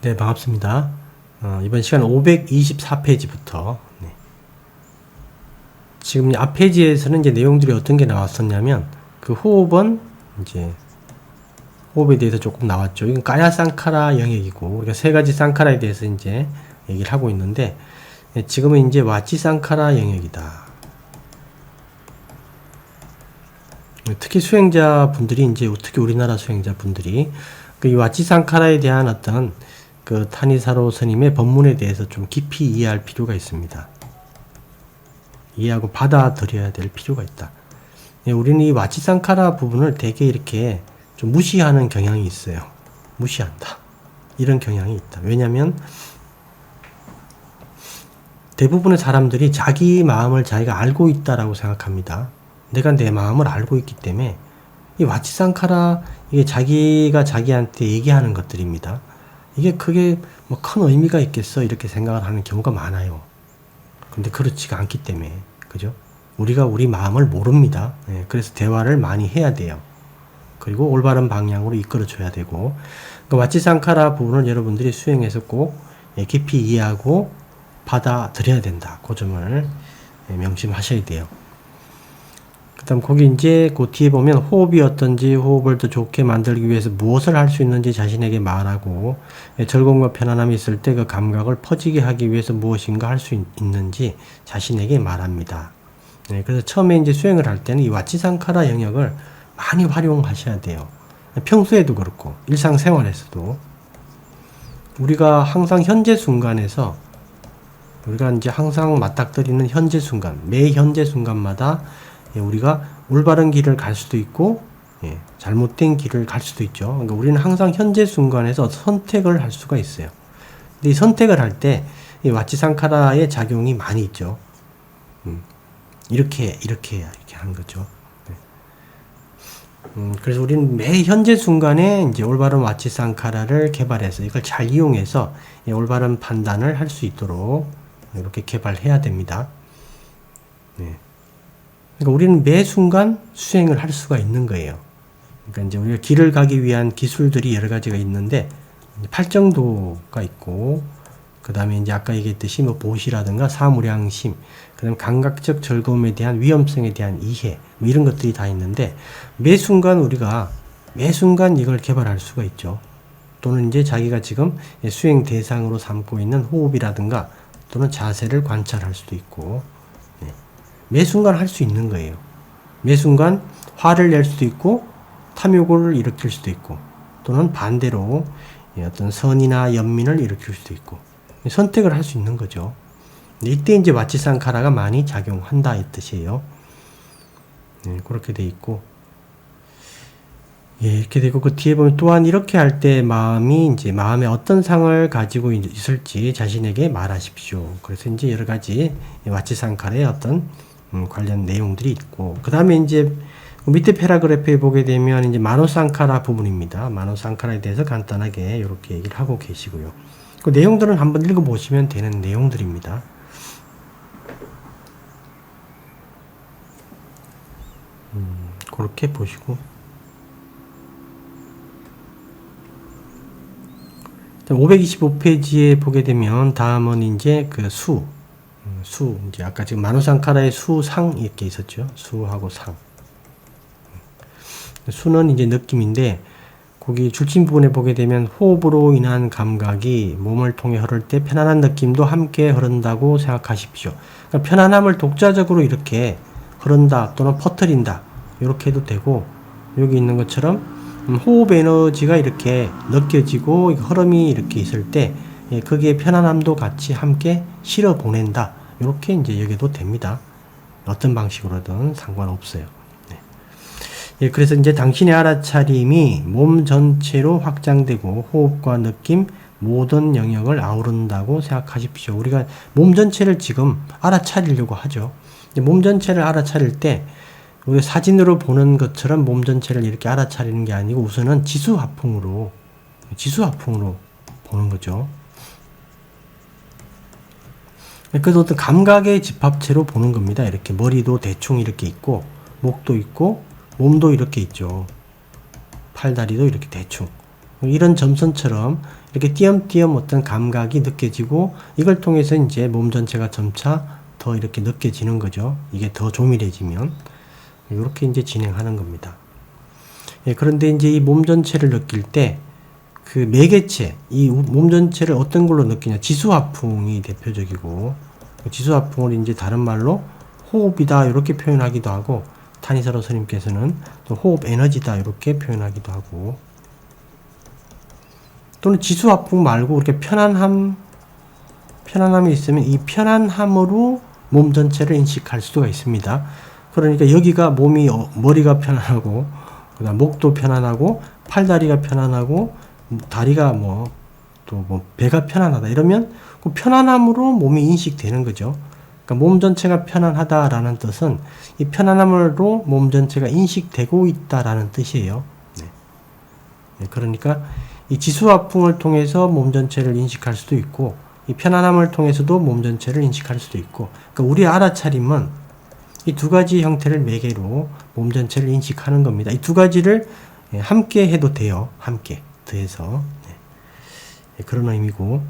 네, 반갑습니다. 이번 시간 524페이지부터 지금 앞 페이지에서는 이제 내용들이 어떤 게 나왔었냐면 그 호흡은 이제 호흡에 대해서 조금 나왔죠. 이건 까야 쌍카라 영역이고 우리가 세 가지 쌍카라에 대해서 이제 얘기를 하고 있는데 지금은 이제 와치 쌍카라 영역이다. 특히 수행자분들이 이제 특히 우리나라 수행자분들이 이 와치 쌍카라에 대한 어떤 그 타니사로 스님의 법문에 대해서 좀 깊이 이해할 필요가 있습니다. 이해하고 받아들여야 될 필요가 있다. 우리는 이 와치상카라 부분을 되게 이렇게 좀 무시하는 경향이 있어요. 무시한다. 이런 경향이 있다. 왜냐하면 대부분의 사람들이 자기 마음을 자기가 알고 있다라고 생각합니다. 내가 내 마음을 알고 있기 때문에 이 와치상카라 이게 자기가 자기한테 얘기하는 것들입니다. 이게 그게 뭐 큰 의미가 있겠어 이렇게 생각을 하는 경우가 많아요. 근데 그렇지가 않기 때문에 그죠? 우리가 우리 마음을 모릅니다. 그래서 대화를 많이 해야 돼요. 그리고 올바른 방향으로 이끌어 줘야 되고 그 와치상카라 부분을 여러분들이 수행해서 꼭 깊이 이해하고 받아들여야 된다. 그 점을 명심하셔야 돼요. 그 다음 거기 이제 그 뒤에 보면 호흡이 어떤지 호흡을 더 좋게 만들기 위해서 무엇을 할 수 있는지 자신에게 말하고 즐거움과 편안함이 있을 때 그 감각을 퍼지게 하기 위해서 무엇인가 할 수 있는지 자신에게 말합니다. 그래서 처음에 이제 수행을 할 때는 이 와치상카라 영역을 많이 활용하셔야 돼요. 평소에도 그렇고 일상생활에서도 우리가 항상 현재 순간에서 우리가 이제 항상 맞닥뜨리는 현재 순간 매 현재 순간마다 우리가 올바른 길을 갈 수도 있고 잘못된 길을 갈 수도 있죠. 그러니까 우리는 항상 현재 순간에서 선택을 할 수가 있어요. 근데 이 선택을 할 때 이 와치상카라의 작용이 많이 있죠. 이렇게 해야 이렇게 하는 거죠. 그래서 우리는 매 현재 순간에 이제 올바른 와치상카라를 개발해서 이걸 잘 이용해서 올바른 판단을 할 수 있도록 이렇게 개발해야 됩니다. 그러니까 우리는 매 순간 수행을 할 수가 있는 거예요. 그러니까 이제 우리가 길을 가기 위한 기술들이 여러 가지가 있는데 팔정도가 있고 그 다음에 이제 아까 얘기했듯이 뭐 보시라든가 사무량심, 그 다음에 감각적 즐거움에 대한 위험성에 대한 이해 뭐 이런 것들이 다 있는데 매 순간 우리가 매 순간 이걸 개발할 수가 있죠. 또는 이제 자기가 지금 수행 대상으로 삼고 있는 호흡이라든가 또는 자세를 관찰할 수도 있고 매 순간 할 수 있는 거예요. 매 순간 화를 낼 수도 있고 탐욕을 일으킬 수도 있고 또는 반대로 어떤 선이나 연민을 일으킬 수도 있고 선택을 할 수 있는 거죠. 이때 이제 와치상카라가 많이 작용한다 이 뜻이에요. 그렇게 돼 있고 이렇게 되고 그 뒤에 보면 또한 이렇게 할 때 마음이 이제 마음에 어떤 상을 가지고 있을지 자신에게 말하십시오. 그래서 이제 여러 가지 와치상카라의 어떤 관련 내용들이 있고 그 다음에 이제 밑에 패러그래프에 보게 되면 이제 마노상카라 부분입니다. 마노상카라에 대해서 간단하게 이렇게 얘기를 하고 계시고요. 그 내용들은 한번 읽어보시면 되는 내용들입니다. 그렇게 보시고 525페이지에 보게 되면 다음은 이제 그 수 이제 아까 지금 마노상카라의 수상 이렇게 있었죠. 수하고 상. 수는 이제 느낌인데 거기 줄침 부분에 보게 되면 호흡으로 인한 감각이 몸을 통해 흐를 때 편안한 느낌도 함께 흐른다고 생각하십시오. 그러니까 편안함을 독자적으로 이렇게 흐른다 또는 퍼뜨린다 이렇게 해도 되고 여기 있는 것처럼 호흡 에너지가 이렇게 느껴지고 흐름이 이렇게 있을 때 거기에 편안함도 같이 함께 실어 보낸다 이렇게 이제 여겨도 됩니다. 어떤 방식으로든 상관없어요. 그래서 이제 당신의 알아차림이 몸 전체로 확장되고 호흡과 느낌 모든 영역을 아우른다고 생각하십시오. 우리가 몸 전체를 지금 알아차리려고 하죠. 몸 전체를 알아차릴 때 우리가 사진으로 보는 것처럼 몸 전체를 이렇게 알아차리는 게 아니고 우선은 지수화풍으로 보는 거죠. 그래서 어떤 감각의 집합체로 보는 겁니다. 이렇게 머리도 대충 이렇게 있고 목도 있고 몸도 이렇게 있죠. 팔다리도 이렇게 대충. 이런 점선처럼 이렇게 띄엄띄엄 어떤 감각이 느껴지고 이걸 통해서 이제 몸 전체가 점차 더 이렇게 느껴지는 거죠. 이게 더 조밀해지면 이렇게 이제 진행하는 겁니다. 예, 그런데 이제 이 몸 전체를 느낄 때 그 매개체, 이 몸 전체를 어떤 걸로 느끼냐? 지수화풍이 대표적이고 지수화풍을 이제 다른 말로 호흡이다 이렇게 표현하기도 하고 타니사로 스님께서는 또 호흡 에너지다 이렇게 표현하기도 하고 또는 지수화풍 말고 이렇게 편안함이 있으면 이 편안함으로 몸 전체를 인식할 수가 있습니다. 그러니까 여기가 머리가 편안하고 그다음 목도 편안하고 팔다리가 편안하고 다리가 배가 편안하다 이러면 그 편안함으로 몸이 인식되는 거죠. 그러니까 몸 전체가 편안하다라는 뜻은 이 편안함으로 몸 전체가 인식되고 있다라는 뜻이에요. 네, 그러니까 이 지수화풍을 통해서 몸 전체를 인식할 수도 있고 이 편안함을 통해서도 몸 전체를 인식할 수도 있고 그러니까 우리 알아차림은 이 두 가지 형태를 매개로 몸 전체를 인식하는 겁니다. 이 두 가지를 함께 해도 돼요. 함께 더해서 그런 의미고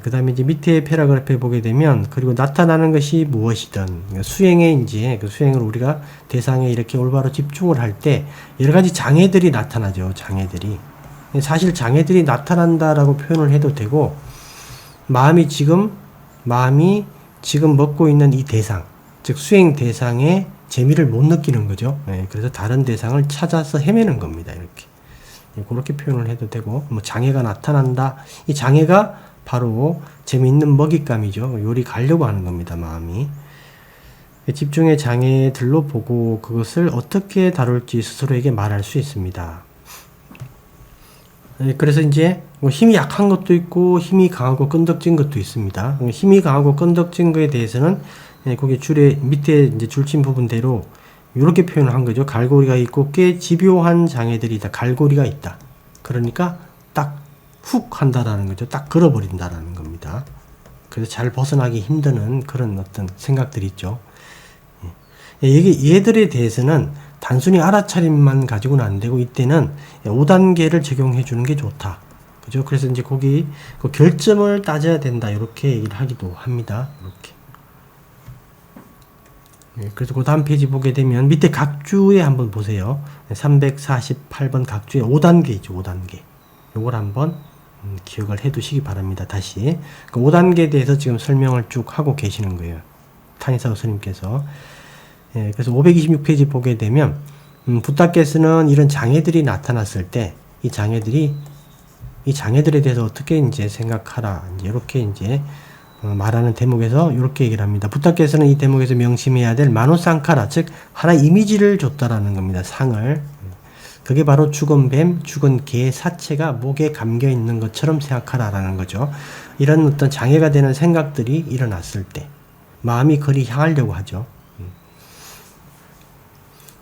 그 다음에 이제 밑에 패러그래프에 보게 되면 그리고 나타나는 것이 무엇이든 그러니까 수행에 이제 그 수행을 우리가 대상에 이렇게 올바로 집중을 할 때 여러 가지 장애들이 나타나죠. 장애들이 사실 장애들이 나타난다라고 표현을 해도 되고 마음이 지금 먹고 있는 이 대상 즉 수행 대상의 재미를 못 느끼는 거죠. 그래서 다른 대상을 찾아서 헤매는 겁니다. 이렇게 그렇게 표현을 해도 되고 장애가 나타난다. 이 장애가 바로 재미있는 먹잇감이죠. 요리 가려고 하는 겁니다. 마음이 집중의 장애들로 보고 그것을 어떻게 다룰지 스스로에게 말할 수 있습니다. 그래서 이제 힘이 약한 것도 있고 힘이 강하고 끈덕진 것도 있습니다. 힘이 강하고 끈덕진 거에 대해서는 거기 줄에 밑에 이제 줄친 부분대로 이렇게 표현을 한 거죠. 갈고리가 있고 꽤 집요한 장애들이 있다. 갈고리가 있다. 그러니까 딱 훅 한다라는 거죠. 딱 걸어버린다라는 겁니다. 그래서 잘 벗어나기 힘드는 그런 어떤 생각들이 있죠. 얘들에 대해서는 단순히 알아차림만 가지고는 안 되고 이때는 5단계를 적용해 주는 게 좋다. 그죠? 그래서 이제 거기 그 결점을 따져야 된다. 이렇게 얘기를 하기도 합니다. 이렇게. 그래서 그 다음 페이지 보게 되면 밑에 각주에 한번 보세요. 348번 각주에 5단계 있죠. 5단계. 요걸 한번 기억을 해 두시기 바랍니다. 다시. 그 5단계에 대해서 지금 설명을 쭉 하고 계시는 거예요. 타니사우 스님께서. 그래서 526페이지 보게 되면 부타께서는 이런 장애들이 나타났을 때 이 장애들에 대해서 어떻게 이제 생각하라. 이제 이렇게 이제 말하는 대목에서 이렇게 얘기를 합니다. 부타께서는 이 대목에서 명심해야 될 마노상카라, 즉 하나의 이미지를 줬다라는 겁니다. 상을. 그게 바로 죽은 뱀, 죽은 개의 사체가 목에 감겨 있는 것처럼 생각하라라는 거죠. 이런 어떤 장애가 되는 생각들이 일어났을 때 마음이 그리 향하려고 하죠.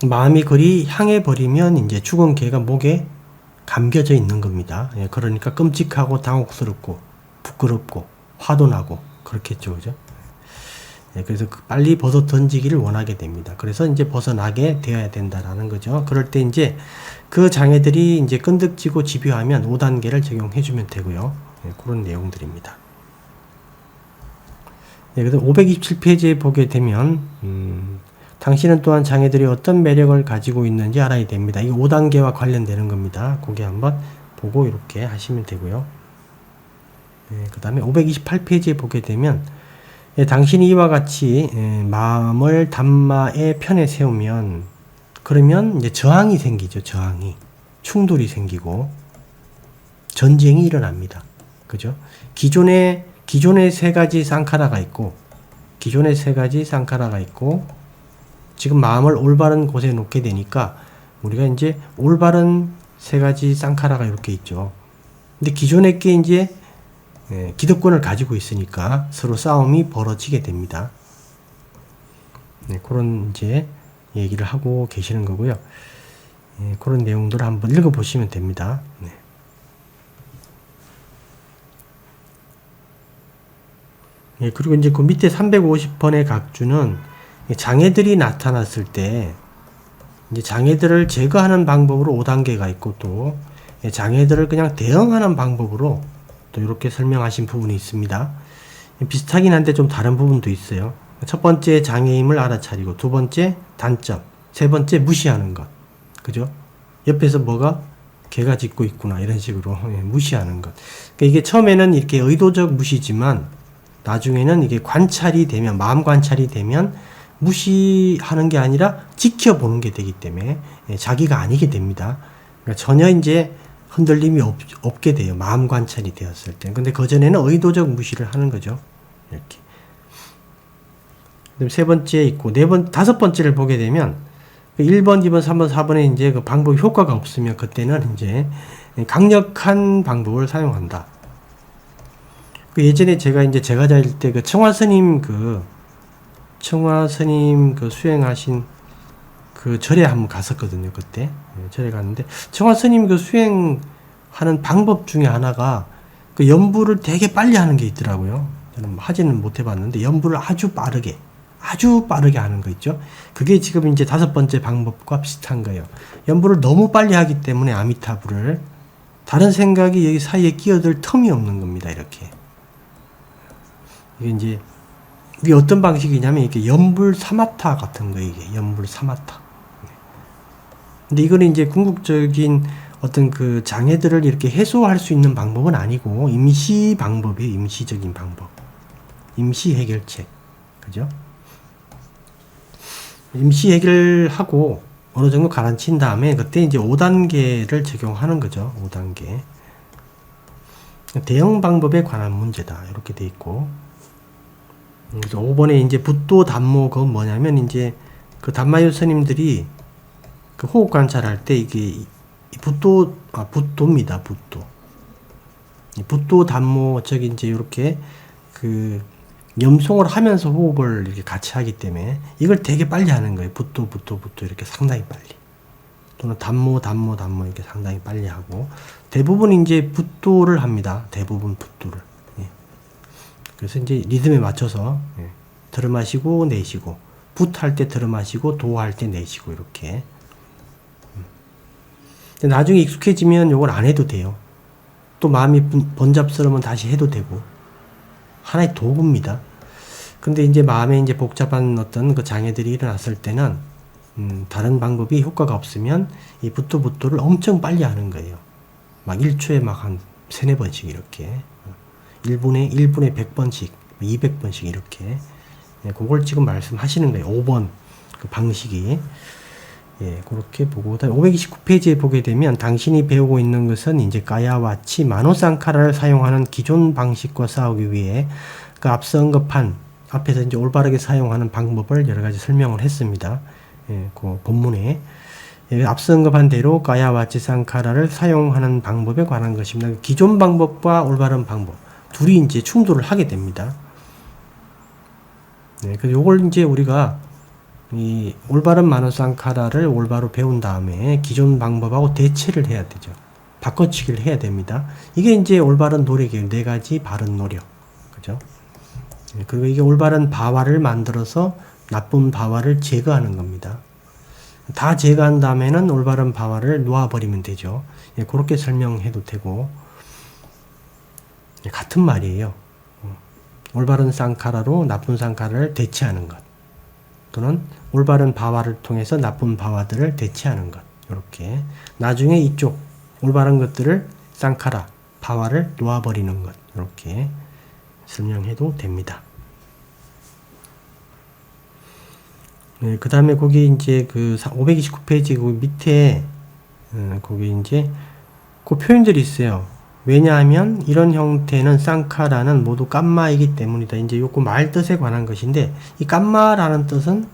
마음이 그리 향해 버리면 이제 죽은 개가 목에 감겨져 있는 겁니다. 그러니까 끔찍하고 당혹스럽고 부끄럽고 화도 나고 그렇겠죠, 그죠? 그래서 빨리 벗어 던지기를 원하게 됩니다. 그래서 이제 벗어나게 되어야 된다라는 거죠. 그럴 때 이제 그 장애들이 이제 끈덕지고 집요하면 5단계를 적용해주면 되고요. 그런 내용들입니다. 그래서 527페이지에 보게 되면 당신은 또한 장애들이 어떤 매력을 가지고 있는지 알아야 됩니다. 이게 5단계와 관련되는 겁니다. 그게 한번 보고 이렇게 하시면 되고요. 그 다음에 528페이지에 보게 되면 당신이 이와 같이 마음을 담마의 편에 세우면 그러면 이제 저항이 생기죠. 저항이. 충돌이 생기고 전쟁이 일어납니다. 그죠? 기존에 세 가지 쌍카라가 있고 지금 마음을 올바른 곳에 놓게 되니까 우리가 이제 올바른 세 가지 쌍카라가 이렇게 있죠. 근데 기존에 게 이제 기득권을 가지고 있으니까 서로 싸움이 벌어지게 됩니다. 그런 이제 얘기를 하고 계시는 거고요. 그런 내용들을 한번 읽어보시면 됩니다. 그리고 이제 그 밑에 350번의 각주는 장애들이 나타났을 때 이제 장애들을 제거하는 방법으로 5단계가 있고 또 장애들을 그냥 대응하는 방법으로 또 이렇게 설명하신 부분이 있습니다. 비슷하긴 한데 좀 다른 부분도 있어요. 첫 번째 장애임을 알아차리고, 두 번째 단점, 세 번째 무시하는 것. 그죠? 옆에서 뭐가 개가 짖고 있구나 이런 식으로 무시하는 것. 그러니까 이게 처음에는 이렇게 의도적 무시지만 나중에는 이게 관찰이 되면, 마음 관찰이 되면 무시하는 게 아니라 지켜보는 게 되기 때문에 자기가 아니게 됩니다. 그러니까 전혀 이제 흔들림이 없게 돼요. 마음 관찰이 되었을 때. 근데 그전에는 의도적 무시를 하는 거죠. 이렇게. 그다음 세 번째 있고, 다섯 번째를 보게 되면 1번, 2번, 3번, 4번에 이제 그 방법 효과가 없으면 그때는 이제 강력한 방법을 사용한다. 예전에 제가 제가자일 때 청화 스님 수행하신 그 절에 한번 갔었거든요. 그때 절에 갔는데 청화 스님 수행하는 방법 중에 하나가 그 연부를 되게 빨리 하는 게 있더라고요. 저는 하지는 못 해봤는데 연부를 아주 빠르게 하는 거 있죠. 그게 지금 이제 다섯 번째 방법과 비슷한 거예요. 연부를 너무 빨리 하기 때문에 아미타불을 다른 생각이 여기 사이에 끼어들 틈이 없는 겁니다. 이렇게. 이게 어떤 방식이냐면 이렇게 연불 사마타 같은 거, 이게 연불 사마타. 근데 이거는 이제 궁극적인 어떤 그 장애들을 이렇게 해소할 수 있는 방법은 아니고 임시 방법이에요. 임시적인 방법. 임시 해결책. 그죠? 임시 해결하고 어느 정도 가라앉힌 다음에 그때 이제 5단계를 적용하는 거죠. 5단계. 대응 방법에 관한 문제다. 이렇게 돼 있고. 그래서 5번에 이제 붓도 담모, 그건 뭐냐면 이제 그 담마유 스님들이 그 호흡 관찰할 때 이게 붓도입니다. 붓도. 붓도 담모, 저기 이제 이렇게 그 염송을 하면서 호흡을 이렇게 같이 하기 때문에 이걸 되게 빨리 하는 거예요. 붓도 이렇게 상당히 빨리. 또는 담모 이렇게 상당히 빨리 하고, 대부분 이제 붓도를 합니다. 대부분 붓도를. 그래서 이제 리듬에 맞춰서 들어마시고 내쉬고, 붓할 때 들어마시고 도할 때 내쉬고 이렇게. 나중에 익숙해지면 이걸 안 해도 돼요. 또 마음이 번잡스러우면 다시 해도 되고, 하나의 도구입니다. 근데 이제 마음에 이제 복잡한 어떤 그 장애들이 일어났을 때는 다른 방법이 효과가 없으면 이 붓도를 엄청 빨리 하는 거예요. 막 1초에 막 한 3-4번씩 이렇게. 1분에 100번씩, 200번씩 이렇게. 그걸 지금 말씀하시는 거예요. 5번 그 방식이. 그렇게 보고, 529페이지에 보게 되면 당신이 배우고 있는 것은 이제 가야와치 마노상카라를 사용하는 기존 방식과 싸우기 위해 그 앞서 언급한 앞에서 이제 올바르게 사용하는 방법을 여러 가지 설명을 했습니다. 그 본문에 앞서 언급한 대로 가야와치 상카라를 사용하는 방법에 관한 것입니다. 기존 방법과 올바른 방법 둘이 이제 충돌을 하게 됩니다. 그래서 요걸 이제 우리가 이 올바른 마노상카라를 올바로 배운 다음에 기존 방법하고 대체를 해야 되죠. 바꿔치기를 해야 됩니다. 이게 이제 올바른 노력이에요. 4가지 바른 노력. 그죠? 그리고 이게 올바른 바와를 만들어서 나쁜 바와를 제거하는 겁니다. 다 제거한 다음에는 올바른 바와를 놓아버리면 되죠. 그렇게 설명해도 되고, 같은 말이에요. 올바른 상카라로 나쁜 상카라를 대체하는 것, 또는 올바른 바와를 통해서 나쁜 바와들을 대체하는 것. 이렇게 나중에 이쪽 올바른 것들을 상카라, 바와를 놓아버리는 것. 이렇게 설명해도 됩니다. 그 다음에 거기 이제 그 529페이지 그 밑에 거기 이제 그 표현들이 있어요. 왜냐하면 이런 형태는 쌍카라는 모두 깜마이기 때문이다. 이제 요거 말 뜻에 관한 것인데, 이 깜마라는 뜻은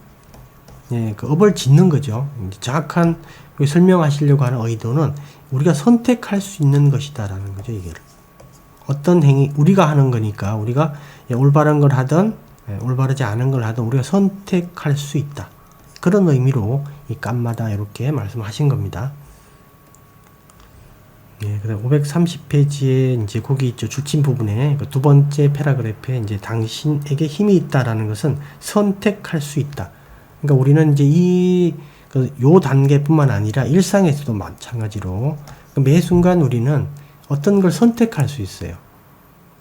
그 업을 짓는 거죠. 이제 정확한 설명하시려고 하는 의도는 우리가 선택할 수 있는 것이다라는 거죠. 이게 어떤 행위 우리가 하는 거니까, 우리가 올바른 걸 하든 올바르지 않은 걸 하든 우리가 선택할 수 있다. 그런 의미로 이 깜마다 이렇게 말씀하신 겁니다. 그다음 530페이지에 이제 거기 있죠. 줄침 부분에 그 두 번째 패러그래프에 이제 당신에게 힘이 있다라는 것은 선택할 수 있다. 그러니까 우리는 이제 요 단계뿐만 아니라 일상에서도 마찬가지로 매 순간 우리는 어떤 걸 선택할 수 있어요.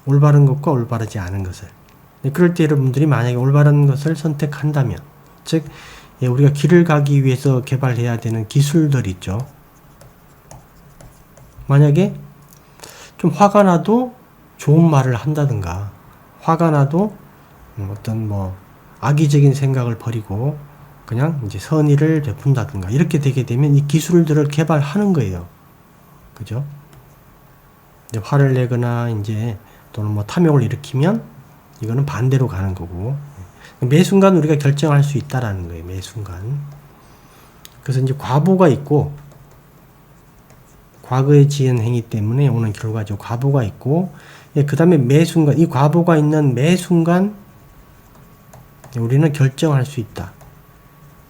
올바른 것과 올바르지 않은 것을. 그럴 때 여러분들이 만약에 올바른 것을 선택한다면, 즉 우리가 길을 가기 위해서 개발해야 되는 기술들 있죠. 만약에 좀 화가 나도 좋은 말을 한다든가, 화가 나도 어떤 악의적인 생각을 버리고 그냥 이제 선의를 베푼다든가, 이렇게 되게 되면 이 기술들을 개발하는 거예요. 그죠? 이제 화를 내거나 이제 또는 탐욕을 일으키면 이거는 반대로 가는 거고, 매 순간 우리가 결정할 수 있다라는 거예요. 매 순간. 그래서 이제 과보가 있고, 과거에 지은 행위 때문에 오는 결과죠. 과보가 있고, 그 다음에 매 순간, 이 과보가 있는 매 순간 우리는 결정할 수 있다.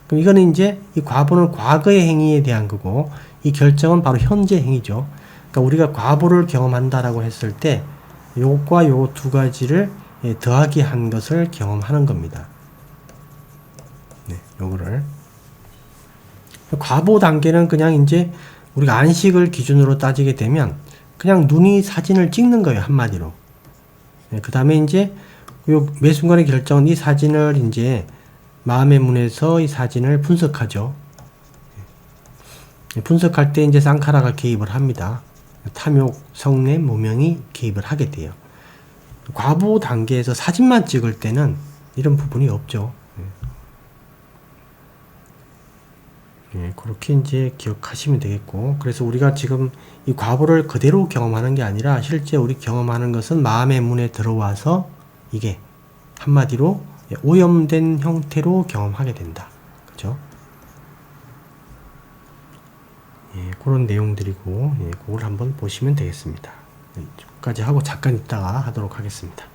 그럼 이거는 이제 이 과보는 과거의 행위에 대한 거고, 이 결정은 바로 현재 행위죠. 그러니까 우리가 과보를 경험한다라고 했을 때 요것과 요 두 가지를 더하기 한 것을 경험하는 겁니다. 네, 요거를. 과보 단계는 그냥 이제 우리가 안식을 기준으로 따지게 되면 그냥 눈이 사진을 찍는 거예요, 한마디로. 네, 그 다음에 이제 요 매 순간의 결정은 이 사진을 이제 마음의 문에서 이 사진을 분석하죠. 분석할 때 이제 쌍카라가 개입을 합니다. 탐욕, 성내, 무명이 개입을 하게 돼요. 과보 단계에서 사진만 찍을 때는 이런 부분이 없죠. 그렇게 이제 기억하시면 되겠고, 그래서 우리가 지금 이 과보를 그대로 경험하는 게 아니라 실제 우리 경험하는 것은 마음의 문에 들어와서 이게 한마디로 오염된 형태로 경험하게 된다. 그죠? 그런 내용들이고, 그걸 한번 보시면 되겠습니다. 여기까지 하고 잠깐 있다가 하도록 하겠습니다.